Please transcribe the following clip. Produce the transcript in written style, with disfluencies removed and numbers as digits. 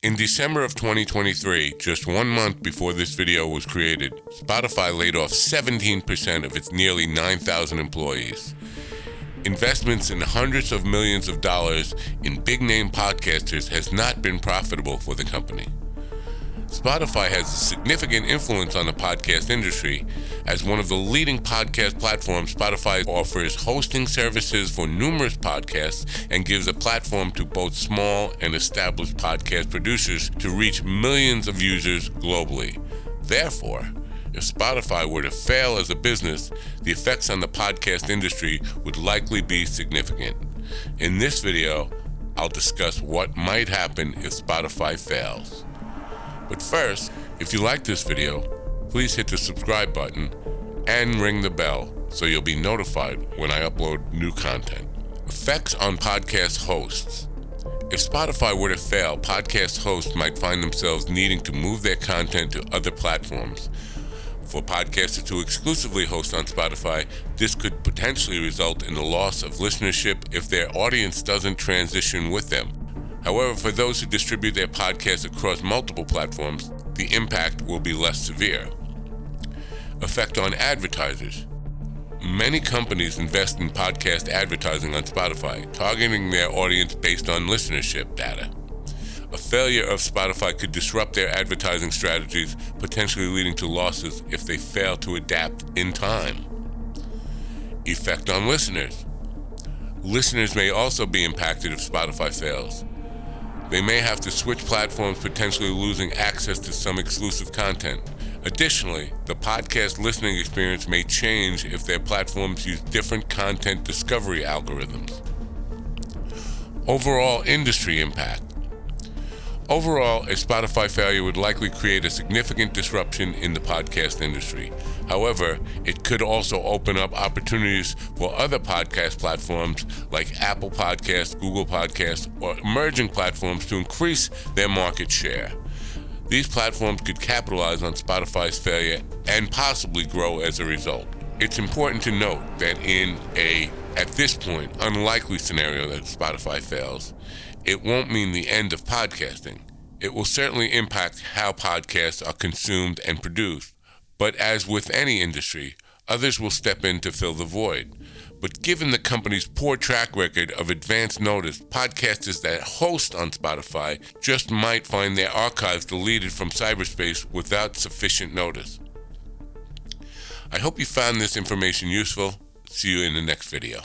In December of 2023, just 1 month before this video was created, Spotify laid off 17% of its nearly 9,000 employees. Investments in hundreds of millions of dollars in big-name podcasters has not been profitable for the company. Spotify has a significant influence on the podcast industry. As one of the leading podcast platforms, Spotify offers hosting services for numerous podcasts and gives a platform to both small and established podcast producers to reach millions of users globally. Therefore, if Spotify were to fail as a business, the effects on the podcast industry would likely be significant. In this video, I'll discuss what might happen if Spotify fails. But first, if you like this video, please hit the subscribe button and ring the bell so you'll be notified when I upload new content. Effects on podcast hosts. If Spotify were to fail, podcast hosts might find themselves needing to move their content to other platforms. For podcasters to exclusively host on Spotify, this could potentially result in the loss of listenership if their audience doesn't transition with them. However, for those who distribute their podcasts across multiple platforms, the impact will be less severe. Effect on advertisers. Many companies invest in podcast advertising on Spotify, targeting their audience based on listenership data. A failure of Spotify could disrupt their advertising strategies, potentially leading to losses if they fail to adapt in time. Effect on listeners. Listeners may also be impacted if Spotify fails. They may have to switch platforms, potentially losing access to some exclusive content. Additionally, the podcast listening experience may change if their platforms use different content discovery algorithms. Overall industry impact. Overall, a Spotify failure would likely create a significant disruption in the podcast industry. However, it could also open up opportunities for other podcast platforms like Apple Podcasts, Google Podcasts, or emerging platforms to increase their market share. These platforms could capitalize on Spotify's failure and possibly grow as a result. It's important to note that in at this point, unlikely scenario that Spotify fails, it won't mean the end of podcasting. It will certainly impact how podcasts are consumed and produced. But as with any industry, others will step in to fill the void. But given the company's poor track record of advance notice, podcasters that host on Spotify just might find their archives deleted from cyberspace without sufficient notice. I hope you found this information useful. See you in the next video.